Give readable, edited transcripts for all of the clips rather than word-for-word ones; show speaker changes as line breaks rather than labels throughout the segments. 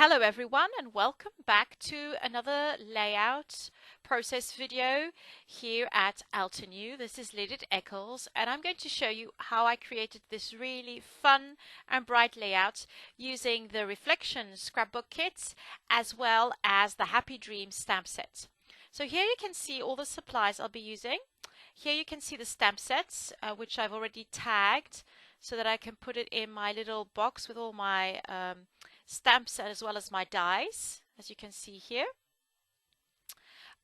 Hello everyone and welcome back to another layout process video here at Altenew. This is Lidit Eccles and I'm going to show you how I created this really fun and bright layout using the Reflection Scrapbook kit as well as the Happy Dreams stamp set. So here you can see all the supplies I'll be using. Here you can see the stamp sets which I've already tagged so that I can put it in my little box with all my stamps as well as my dies, as you can see here.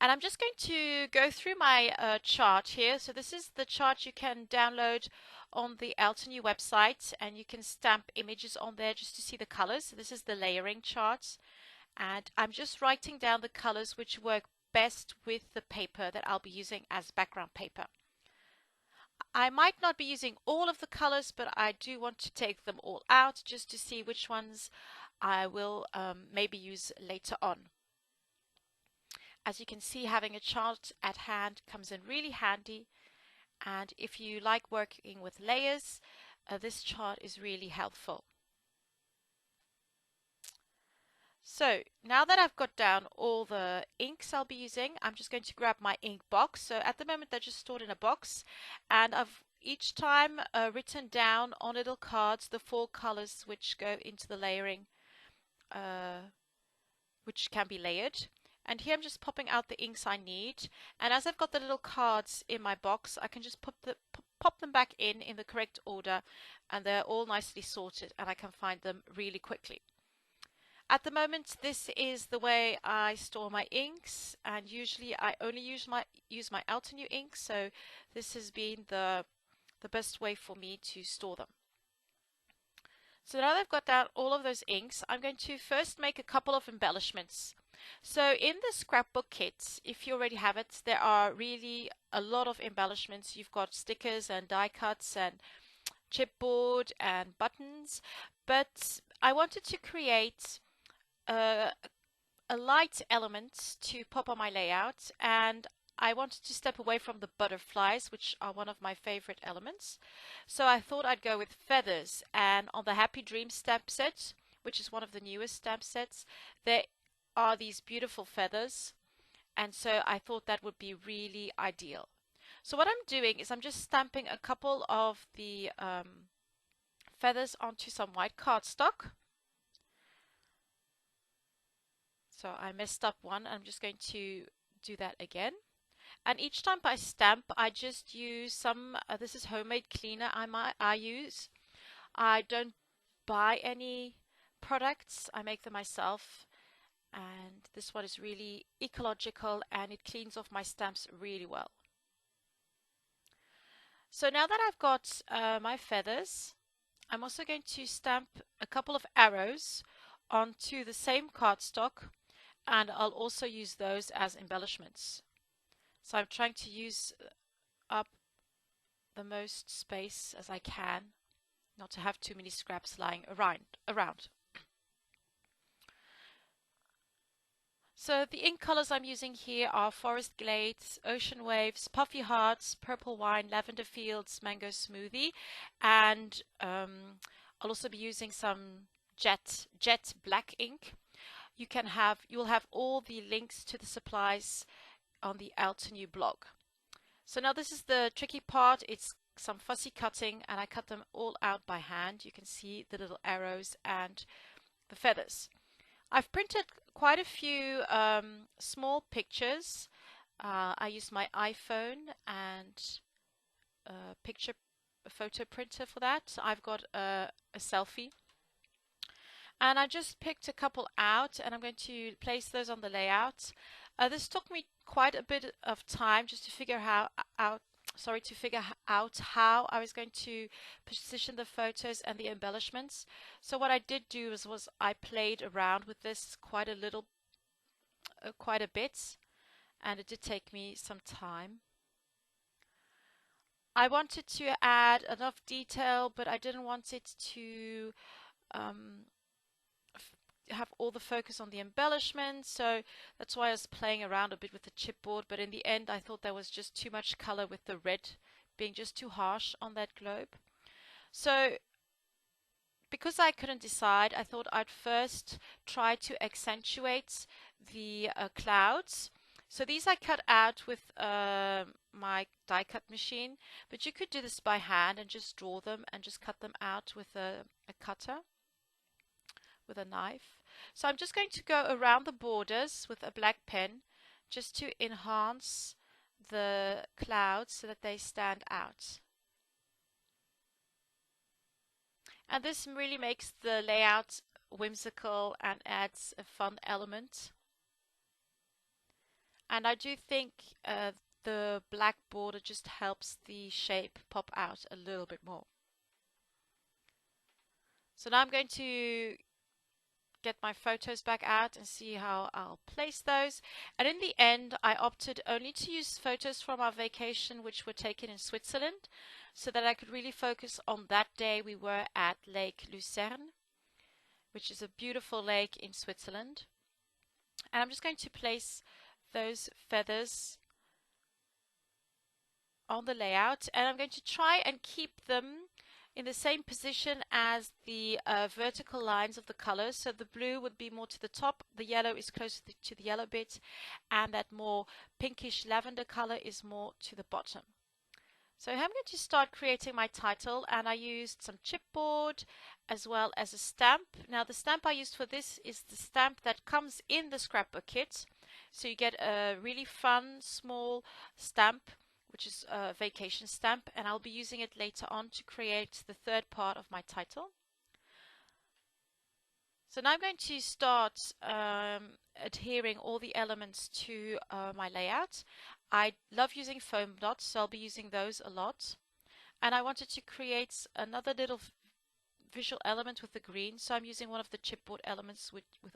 And I'm just going to go through my chart here. So this is the chart you can download on the Altenew website, and you can stamp images on there just to see the colors. So this is the layering chart, and I'm just writing down the colors which work best with the paper that I'll be using as background paper. I might not be using all of the colors, but I do want to take them all out just to see which ones I will maybe use later on. As you can see, having a chart at hand comes in really handy, and if you like working with layers, this chart is really helpful. So now that I've got down all the inks I'll be using, I'm just going to grab my ink box. So at the moment they're just stored in a box, and I've each time written down on little cards the 4 colors which go into the layering, which can be layered. And here I'm just popping out the inks I need, and as I've got the little cards in my box, I can just pop them back in the correct order, and they're all nicely sorted and I can find them really quickly. At the moment, this is the way I store my inks, and usually I only use my Altenew ink, so this has been the best way for me to store them. So now that I've got down all of those inks, I'm going to first make a couple of embellishments. So in the scrapbook kit, if you already have it, there are really a lot of embellishments. You've got stickers and die cuts and chipboard and buttons, but I wanted to create a light element to pop on my layout, and I wanted to step away from the butterflies, which are one of my favorite elements. So I thought I'd go with feathers, and on the Happy Dreams stamp set, which is one of the newest stamp sets, there are these beautiful feathers, and so I thought that would be really ideal. So what I'm doing is I'm just stamping a couple of the feathers onto some white cardstock. So I messed up one. I'm just going to do that again. And each time I stamp, I just use some, this is homemade cleaner I use. I don't buy any products. I make them myself. And this one is really ecological and it cleans off my stamps really well. So now that I've got my feathers, I'm also going to stamp a couple of arrows onto the same cardstock, and I'll also use those as embellishments. So I'm trying to use up the most space as I can, not to have too many scraps lying around. So the ink colors I'm using here are Forest Glades, Ocean Waves, Puffy Hearts, Purple Wine, Lavender Fields, Mango Smoothie, and I'll also be using some jet black ink. You'll have all the links to the supplies on the Altenew blog. So now this is the tricky part. It's some fussy cutting, and I cut them all out by hand. You can see the little arrows and the feathers. I've printed quite a few small pictures. I used my iPhone and a photo printer for that. I've got a selfie. And I just picked a couple out, and I'm going to place those on the layout. This took me quite a bit of time just to figure out how I was going to position the photos and the embellishments. So what I did do was I played around with this quite a bit, and it did take me some time. I wanted to add enough detail, but I didn't want it to have all the focus on the embellishment, so that's why I was playing around a bit with the chipboard, but in the end I thought there was just too much color with the red being just too harsh on that globe. So because I couldn't decide, I thought I'd first try to accentuate the clouds. So these I cut out with my die cut machine, but you could do this by hand and just draw them and just cut them out with a cutter, with a knife. So I'm just going to go around the borders with a black pen just to enhance the clouds so that they stand out. And this really makes the layout whimsical and adds a fun element. And I do think the black border just helps the shape pop out a little bit more. So now I'm going to get my photos back out and see how I'll place those. And in the end, I opted only to use photos from our vacation, which were taken in Switzerland, so that I could really focus on that day we were at Lake Lucerne, which is a beautiful lake in Switzerland. And I'm just going to place those feathers on the layout, and I'm going to try and keep them in the same position as the vertical lines of the colors. So the blue would be more to the top, the yellow is closer to the yellow bit, and that more pinkish lavender color is more to the bottom. So I'm going to start creating my title, and I used some chipboard as well as a stamp. Now the stamp I used for this is the stamp that comes in the scrapbook kit. So you get a really fun small stamp, which is a vacation stamp, and I'll be using it later on to create the third part of my title. So now I'm going to start adhering all the elements to my layout. I love using foam dots, so I'll be using those a lot. And I wanted to create another little visual element with the green, so I'm using one of the chipboard elements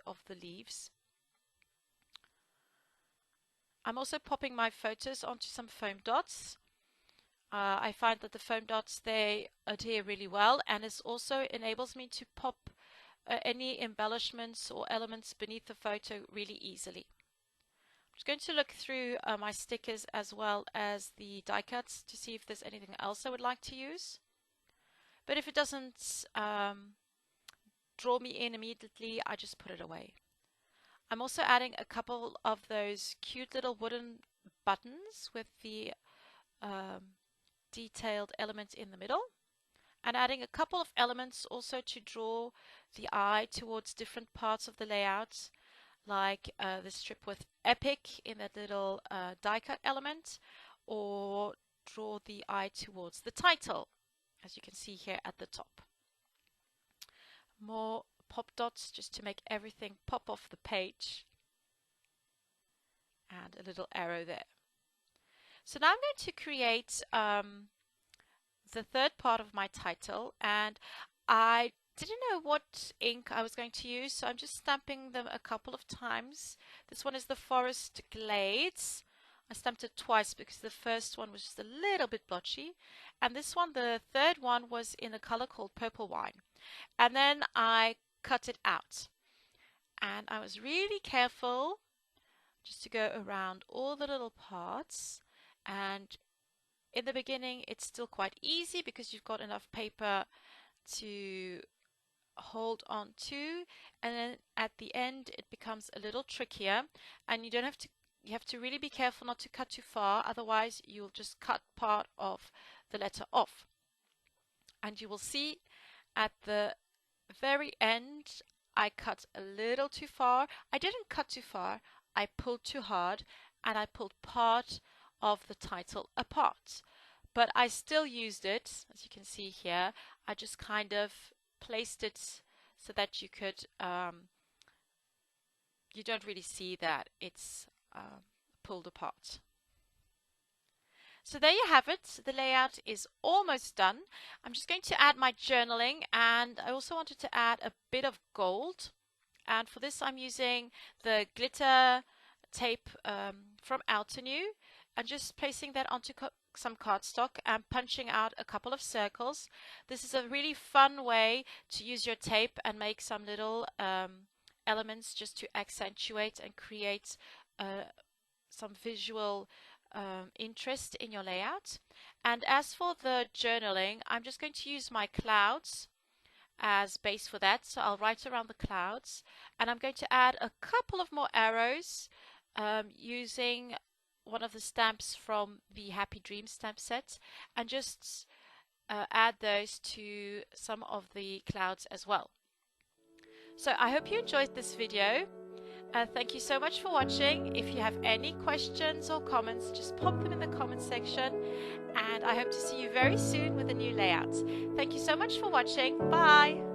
of the leaves. I'm also popping my photos onto some foam dots. I find that the foam dots, they adhere really well, and it also enables me to pop any embellishments or elements beneath the photo really easily. I'm just going to look through my stickers as well as the die cuts to see if there's anything else I would like to use. But if it doesn't draw me in immediately, I just put it away. I'm also adding a couple of those cute little wooden buttons with the detailed element in the middle, and adding a couple of elements also to draw the eye towards different parts of the layout, like the strip with epic in that little die cut element, or draw the eye towards the title, as you can see here at the top. More pop dots just to make everything pop off the page, and a little arrow there. So now I'm going to create the third part of my title, and I didn't know what ink I was going to use, so I'm just stamping them a couple of times. This one is the Forest Glades. I stamped it twice because the first one was just a little bit blotchy, and this one, the third one, was in a color called Purple Wine. And then I cut it out, and I was really careful just to go around all the little parts. And in the beginning it's still quite easy because you've got enough paper to hold on to, and then at the end it becomes a little trickier, and you have to really be careful not to cut too far, otherwise you'll just cut part of the letter off. And you will see at the very end I cut a little too far. I didn't cut too far, I pulled too hard, and I pulled part of the title apart. But I still used it, as you can see here. I just kind of placed it so that you could, you don't really see that it's pulled apart. So there you have it. The layout is almost done. I'm just going to add my journaling, and I also wanted to add a bit of gold. And for this I'm using the glitter tape from Altenew, and just placing that onto some cardstock and punching out a couple of circles. This is a really fun way to use your tape and make some little elements just to accentuate and create some visual interest in your layout. And as for the journaling, I'm just going to use my clouds, as base for that. So I'll write around the clouds, and I'm going to add a couple of more arrows using one of the stamps from the Happy Dreams stamp set, and just add those to some of the clouds as well. So I hope you enjoyed this video. Thank you so much for watching. If you have any questions or comments, just pop them in the comment section, and I hope to see you very soon with a new layout. Thank you so much for watching. Bye!